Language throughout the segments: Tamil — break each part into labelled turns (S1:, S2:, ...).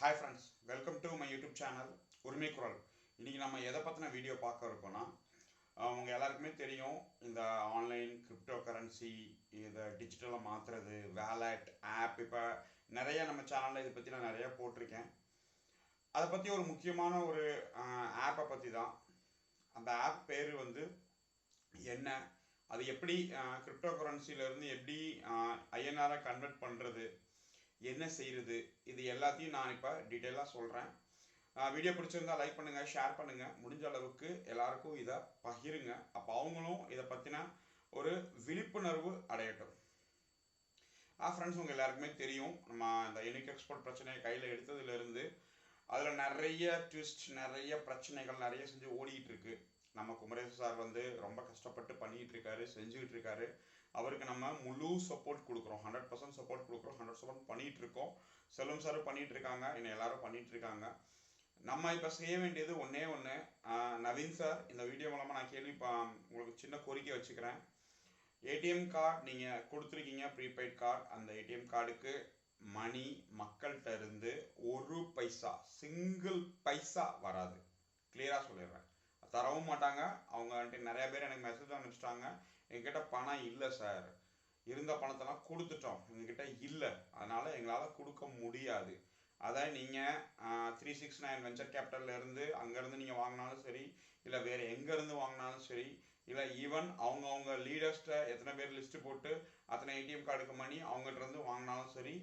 S1: Hi friends, welcome to my YouTube channel உரிமை குரல். இன்னைக்கு நம்ம எதை பற்றின வீடியோ பார்க்க இருக்கோம்னா உங்கள் எல்லாருக்குமே தெரியும் இந்த ஆன்லைன் கிரிப்டோ கரன்சி இதை டிஜிட்டலாக மாற்றுறது வேலட் ஆப் இப்போ நிறைய நம்ம சேனலில் இதை பற்றி நான் நிறையா போட்டிருக்கேன். அதை பற்றி ஒரு முக்கியமான ஒரு ஆப்பை பற்றி தான். அந்த ஆப் பேர் வந்து என்ன, அது எப்படி கிரிப்டோ கரன்சிலேருந்து எப்படி ஐஎன்ஆரை கன்வெர்ட் பண்ணுறது, என்ன செய்கிறது, இது எல்லாத்தையும் நான் இப்போ டீட்டெயிலாக சொல்கிறேன். வீடியோ பிடிச்சிருந்தா லைக் பண்ணுங்கள், ஷேர் பண்ணுங்கள், முடிஞ்ச அளவுக்கு எல்லாருக்கும் இதை பகிருங்க. அப்போ அவங்களும் இதை பற்றின ஒரு விழிப்புணர்வு அடையட்டும். ஃப்ரெண்ட்ஸ், உங்கள் எல்லாருக்குமே தெரியும் நம்ம இந்த யூனிக் எக்ஸ்போர்ட் பிரச்சனையை கையில் எடுத்ததுலேருந்து அதில் நிறைய ட்விஸ்ட், நிறைய பிரச்சனைகள் நிறைய செஞ்சு ஓடிக்கிட்டு இருக்கு. நம்ம குமரேச சார் வந்து ரொம்ப கஷ்டப்பட்டு பண்ணிகிட்டு இருக்காரு, செஞ்சுக்கிட்டு இருக்காரு. அவருக்கு நம்ம முழு சப்போர்ட் கொடுக்குறோம், 100% சப்போர்ட் கொடுக்குறோம், 100% பண்ணிகிட்டு இருக்கோம். செல்வம் சாரும் பண்ணிகிட்டு இருக்காங்க, இன்னும் எல்லாரும் பண்ணிகிட்டு இருக்காங்க. நம்ம இப்போ செய்ய வேண்டியது ஒன்றே ஒன்று. நவீன் சார், இந்த வீடியோ மூலமாக நான் உங்களுக்கு சின்ன கோரிக்கை வச்சுக்கிறேன். ஏடிஎம் கார்டு நீங்கள் கொடுத்துருக்கீங்க, ப்ரீபெய்ட் கார்டு. அந்த ஏடிஎம் கார்டுக்கு மணி மக்கள்கிட்ட இருந்து ஒரு பைசா, சிங்கிள் பைசா வராது. கிளியராக சொல்லிடுறேன், தரவும் மாட்டாங்க. அவங்க நிறைய பேர் எனக்கு மெசேஜ் அனுப்பிச்சிட்டாங்க, எங்ககிட்ட பணம் இல்லை சார், இருந்த பணத்தெல்லாம் கொடுத்துட்டோம், எங்ககிட்ட இல்லை, அதனால் எங்களால் கொடுக்க முடியாது. அதை நீங்கள் 369 வெஞ்சர் கேபிட்டல்லேருந்து அங்கேருந்து நீங்கள் வாங்கினாலும் சரி, இல்லை வேறு எங்கேருந்து வாங்கினாலும் சரி, இல்லை ஈவன் அவங்க லீடர்ஸ்ட்டை எத்தனை பேர் லிஸ்ட்டு போட்டு அத்தனை ஏடிஎம் கார்டுக்கு மணி அவங்ககிட்ட வாங்கினாலும் சரி,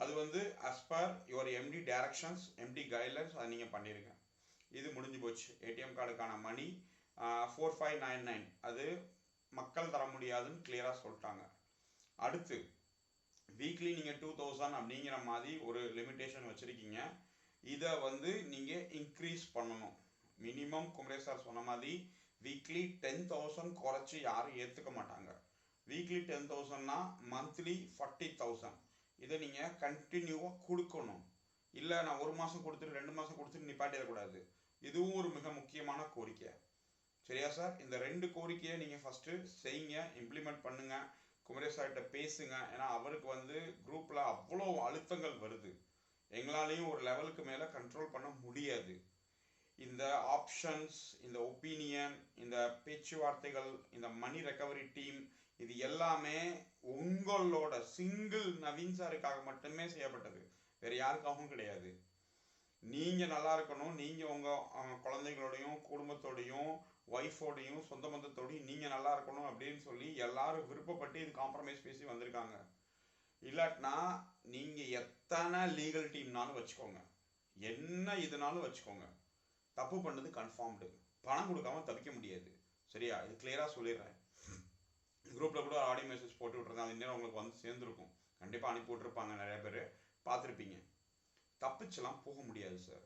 S1: அது வந்து as per your MD directions, MD guidelines, அதை நீங்கள் பண்ணிடுங்க. இது முடிஞ்சு போச்சு. ஏடிஎம் கார்டுக்கான மணி 4599 அது மக்கள் தர முடியாதுன்னு கிளியராக சொல்லிட்டாங்க. அடுத்து வீக்லி நீங்கள் 2000 அப்படிங்கிற மாதிரி ஒரு லிமிட்டேஷன் வச்சுருக்கீங்க. இதை வந்து நீங்கள் இன்க்ரீஸ் பண்ணணும். மினிமம் குமரேஷ் சார் சொன்ன மாதிரி வீக்லி 10,000 குறைச்சி யாரும் ஏற்றுக்க மாட்டாங்க. வீக்லி 10,000னா மந்த்லி 40,000. இதை நீங்கள் கண்டினியூவாக கொடுக்கணும். இல்லை நான் ஒரு மாதம் கொடுத்துட்டு 2 மாதம் கொடுத்துட்டு நிப்பாட்டிடக்கூடாது. இதுவும் ஒரு மிக முக்கியமான கோரிக்கை. சரியா சார்? இந்த 2 கோரிக்கையை நீங்கள் ஃபஸ்ட்டு செய்யுங்க, இம்ப்ளிமெண்ட் பண்ணுங்கள். குமரேஷ் சார்கிட்ட பேசுங்க. ஏன்னா அவருக்கு வந்து குரூப்பில் அவ்வளோ அழுத்தங்கள் வருது, எங்களாலையும் ஒரு லெவலுக்கு மேலே கண்ட்ரோல் பண்ண முடியாது. இந்த ஆப்ஷன்ஸ், இந்த ஒப்பீனியன், இந்த பேச்சுவார்த்தைகள், இந்த மணி ரெக்கவரி டீம், இது எல்லாமே உங்களோட சிங்கிள் நவீன் சாருக்காக மட்டுமே செய்யப்பட்டது, வேறு யாருக்காகவும் கிடையாது. நீங்கள் நல்லா இருக்கணும், நீங்கள் உங்கள் குழந்தைங்களோடையும் குடும்பத்தோடையும் ஒய்ஃபோடையும் சொந்த பந்தத்தோடையும் நீங்கள் நல்லா இருக்கணும் அப்படின்னு சொல்லி எல்லாரும் விருப்பப்பட்டு இது காம்ப்ரமைஸ் பேசி வந்திருக்காங்க. இல்லாட்டினா நீங்கள் எத்தனை லீகல் டீம்னாலும் வச்சுக்கோங்க, என்ன இதுனாலும் வச்சுக்கோங்க, தப்பு பண்ணது கன்ஃபார்ம்டு. பணம் கொடுக்காம தவிக்க முடியாது. சரியா? இது கிளியராக சொல்லிடுறேன். குரூப்பில் கூட ஆடியோ மெசேஜ் போட்டு விட்ருந்தேன், அது இன்னும் உங்களுக்கு வந்து சேர்ந்துருக்கும். கண்டிப்பாக அனுப்பி விட்ருப்பாங்க, நிறைய பேர் பார்த்துருப்பீங்க. தப்பிச்செல்லாம் போக முடியாது சார்.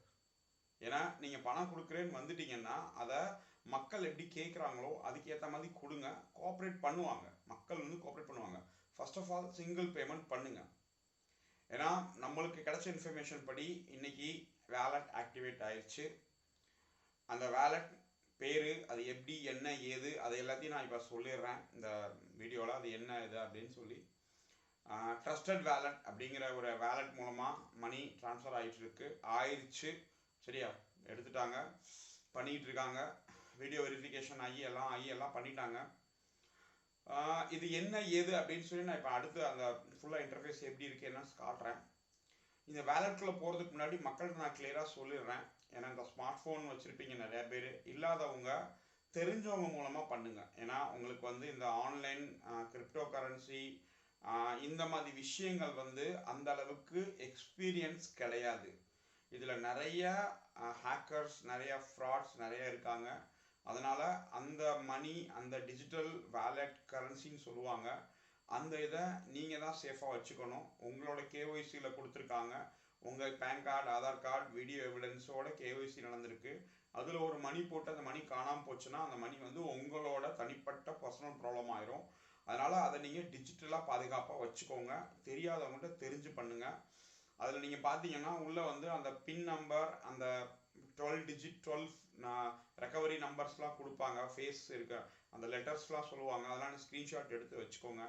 S1: ஏன்னா நீங்கள் பணம் கொடுக்குறேன்னு வந்துட்டீங்கன்னா அதை மக்கள் எப்படி கேட்குறாங்களோ அதுக்கு ஏற்ற மாதிரி கொடுங்க. கோஆப்ரேட் பண்ணுவாங்க, மக்கள் வந்து கோஆப்ரேட் பண்ணுவாங்க. First of all single payment பண்ணுங்க. ஏன்னா நம்மளுக்கு கிடைச்ச இன்ஃபர்மேஷன் படி இன்னைக்கு வேலட் ஆக்டிவேட் ஆயிடுச்சு. அந்த வேலட் பேர், அது எப்படி, என்ன, ஏது, அது எல்லாத்தையும் நான் இப்போ சொல்லிடுறேன் இந்த வீடியோவில். அது என்ன இது அப்படின்னு சொல்லி, ட்ரஸ்டட் வேலட் அப்படிங்கிற ஒரு வேலட் மூலமாக மணி ட்ரான்ஸ்ஃபர் ஆயிடுச்சு. சரியா? எடுத்துட்டாங்க, பண்ணிகிட்டு இருக்காங்க. வீடியோ வெரிஃபிகேஷன் ஆகி எல்லாம் பண்ணிட்டாங்க. இது என்ன ஏது அப்படின்னு சொல்லி நான் இப்போ அடுத்து அந்த ஃபுல்லாக இன்டர்ஃபேஸ் எப்படி இருக்குது என்னன்னு காட்டுறேன். இந்த வேலெட்டுக்குள்ளே போகிறதுக்கு முன்னாடி மக்கள்கிட்ட நான் கிளியராக சொல்லிடுறேன். ஏன்னா இந்த ஸ்மார்ட் ஃபோன் வச்சுருப்பீங்க நிறையா பேர், இல்லாதவங்க தெரிஞ்சவங்க மூலமாக பண்ணுங்கள். ஏன்னா உங்களுக்கு வந்து இந்த ஆன்லைன் கிரிப்டோ கரன்சி இந்த மாதிரி விஷயங்கள் வந்து அந்த அளவுக்கு எக்ஸ்பீரியன்ஸ் கிடையாது. இதில் நிறைய ஹேக்கர்ஸ், நிறைய ஃப்ராட்ஸ் நிறைய இருக்காங்க. அதனால் அந்த மணி, அந்த டிஜிட்டல் வேலட் கரன்சின்னு சொல்லுவாங்க, அந்த இதை நீங்கள் தான் சேஃபாக வச்சுக்கணும். உங்களோட கேஒய்சியில் கொடுத்துருக்காங்க, உங்கள் PAN card, Aadhaar card, video எவிடன்ஸோட கேஒய்சி நடந்திருக்கு. அதில் ஒரு மணி போட்டு அந்த மணி காணாமல் போச்சுன்னா அந்த மணி வந்து உங்களோட தனிப்பட்ட பர்சனல் ப்ராப்ளம் ஆயிரும். அதனால் அதை நீங்கள் டிஜிட்டலாக பாதுகாப்பாக வச்சுக்கோங்க. தெரியாதவங்கள்ட்ட தெரிஞ்சு பண்ணுங்கள். அதில் நீங்கள் பார்த்தீங்கன்னா உள்ளே வந்து அந்த பின் நம்பர், அந்த 12 டிஜிட் 12 ரெக்கவரி நம்பர்ஸ்லாம் கொடுப்பாங்க, ஃபேஸ் இருக்க அந்த லெட்டர்ஸ்லாம் சொல்லுவாங்க. அதெல்லாம் ஸ்க்ரீன்ஷாட் எடுத்து வச்சுக்கோங்க.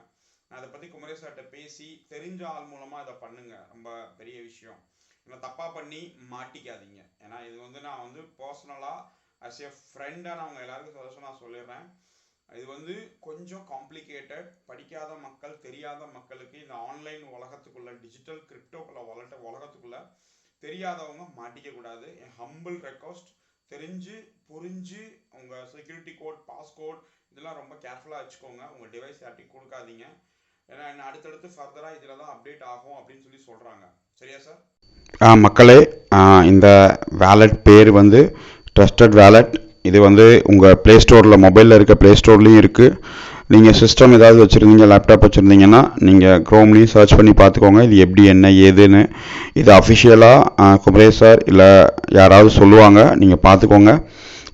S1: நான் அதை பற்றி குமரேஷ் சார்கிட்ட பேசி தெரிஞ்ச ஆள் மூலமாக இதை பண்ணுங்கள், ரொம்ப பெரிய விஷயம். இல்லை தப்பாக பண்ணி மாட்டிக்காதீங்க. ஏன்னா இது வந்து நான் வந்து பர்சனலாக அஸ் எ ஃப்ரெண்டாக நான் அவங்க எல்லாருக்கும் சஜஷன் நான் சொல்லிடுறேன். இது வந்து கொஞ்சம் காம்ப்ளிகேட்டட். படிக்காத மக்கள், தெரியாத மக்களுக்கு இந்த ஆன்லைன் உலகத்துக்குள்ள, டிஜிட்டல் கிரிப்டோக்குள்ள உலகத்துக்குள்ள தெரியாதவங்க மாட்டிக்க கூடாது. என் ஹம்பிள் ரெக்வஸ்ட், தெரிஞ்சு புரிஞ்சு உங்கள் செக்யூரிட்டி கோட், பாஸ்கோட் இதெல்லாம் ரொம்ப கேர்ஃபுல்லாக வச்சுக்கோங்க. உங்கள் டிவைஸ் யார்ட்டையும் கொடுக்காதீங்க. ஏன்னா அடுத்தடுத்து ஃபர்தராக இதில் தான் அப்டேட் ஆகும் அப்படின்னு சொல்லி சொல்கிறாங்க. சரியா சார்?
S2: மக்களே, இந்த வேலட் பேர் வந்து ட்ரஸ்டட் வேலட். இது வந்து உங்கள் ப்ளே ஸ்டோரில், மொபைலில் இருக்க ப்ளே ஸ்டோர்லேயும் இருக்குது. நீங்கள் சிஸ்டம் ஏதாவது வச்சுருந்தீங்க, லேப்டாப் வச்சுருந்தீங்கன்னா நீங்கள் க்ரோம்லேயும் சர்ச் பண்ணி பார்த்துக்கோங்க இது எப்படி என்ன ஏதுன்னு. இது அஃபிஷியலாக குமரேஷ் சார் இல்லை யாராவது சொல்லுவாங்க, நீங்கள் பார்த்துக்கோங்க.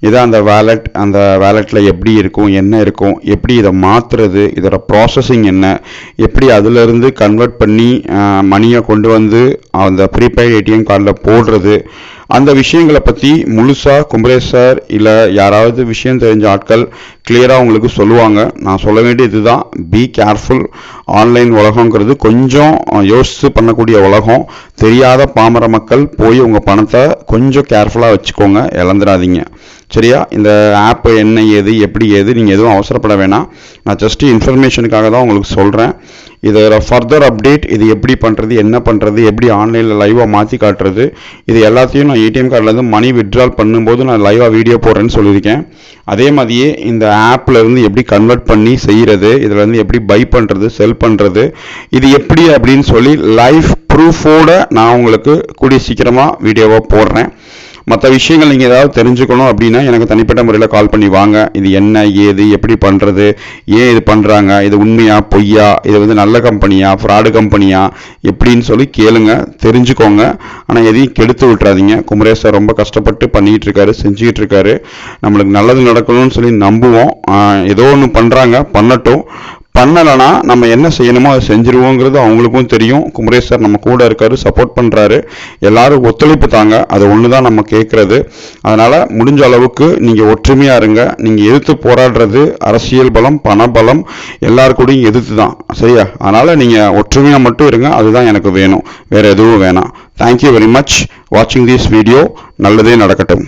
S2: இதான் அந்த வேலட். அந்த வேலெட்டில் எப்படி இருக்கும், என்ன இருக்கும், எப்படி இதை மாற்றுறது, இதோட ப்ராசஸிங் என்ன, எப்படி அதிலிருந்து கன்வெர்ட் பண்ணி மணியை கொண்டு வந்து அந்த ப்ரீபெய்ட் ஏடிஎம் கார்டில் போடுறது, அந்த விஷயங்களை பற்றி முழுசாக குமரேஷ் சார் இல்லை யாராவது விஷயம் தெரிஞ்ச ஆட்கள் கிளியராக உங்களுக்கு சொல்லுவாங்க. நான் சொல்ல வேண்டியது இதுதான், பி கேர்ஃபுல். ஆன்லைன் உலகங்கிறது கொஞ்சம் யோசித்து பண்ணக்கூடிய உலகம். தெரியாத பாமர மக்கள் போய் உங்கள் பணத்தை கொஞ்சம் கேர்ஃபுல்லாக வச்சுக்கோங்க, இழந்துடாதீங்க. சரியா? இந்த ஆப் என்ன ஏது எப்படி ஏது நீங்கள் எதுவும் அவசரப்பட வேணாம். நான் ஜஸ்ட்டு இன்ஃபர்மேஷனுக்காக தான் உங்களுக்கு சொல்கிறேன். இதோட ஃபர்தர் அப்டேட், இது எப்படி பண்ணுறது, என்ன பண்ணுறது, எப்படி ஆன்லைனில் லைவாக மாற்றி காட்டுறது, இது எல்லாத்தையும் நான் ஏடிஎம் கார்டிலேருந்து மணி வித்ட்ரால் பண்ணும்போது நான் லைவாக வீடியோ போடுறேன்னு சொல்லியிருக்கேன். அதே மாதிரியே இந்த ஆப்லேருந்து எப்படி கன்வெர்ட் பண்ணி செய்கிறது, இதிலேருந்து எப்படி பை பண்ணுறது, செல் பண்ணுறது, இது எப்படி அப்படின்னு சொல்லி லைவ் ப்ரூஃபோடு நான் உங்களுக்கு கூடிய சீக்கிரமாக வீடியோவாக போடுறேன். மற்ற விஷயங்கள் நீங்கள் ஏதாவது தெரிஞ்சுக்கணும் அப்படின்னா எனக்கு தனிப்பட்ட முறையில் கால் பண்ணி வாங்க. இது என்ன ஏது எப்படி பண்ணுறது, ஏன் இது பண்ணுறாங்க, இது உண்மையா பொய்யா, இது வந்து நல்ல கம்பெனியா ஃப்ராடு கம்பெனியா எப்படின்னு சொல்லி கேளுங்க, தெரிஞ்சுக்கோங்க. ஆனால் எதையும் கெடுத்து விட்டுறாதீங்க. குமரேஷ் சார் ரொம்ப கஷ்டப்பட்டு பண்ணிகிட்டு இருக்காரு, செஞ்சுக்கிட்டு இருக்காரு. நம்மளுக்கு நல்லது நடக்கணும்னு சொல்லி நம்புவோம். ஏதோ ஒன்று பண்ணுறாங்க, பண்ணட்டும். பண்ணலைன்னா நம்ம என்ன செய்யணுமோ அதை செஞ்சுருவோங்கிறது அவங்களுக்கும் தெரியும். குமரேஷ் சார் நம்ம கூட இருக்காரு, சப்போர்ட் பண்ணுறாரு. எல்லாரும் ஒத்துழைப்பு தாங்க, அது ஒன்று தான் நம்ம கேட்குறது. அதனால் முடிஞ்ச அளவுக்கு நீங்கள் ஒற்றுமையாக இருங்க. நீங்கள் எதிர்த்து போராடுறது அரசியல் பலம், பண பலம் எல்லாருக்கூடையும் எதிர்த்து தான். சரியா? அதனால் நீங்கள் ஒற்றுமையாக மட்டும் இருங்க, அதுதான் எனக்கு வேணும், வேறு எதுவும் வேணாம். தேங்க்யூ வெரி மச் வாட்சிங் திஸ் வீடியோ. நல்லதே நடக்கட்டும்.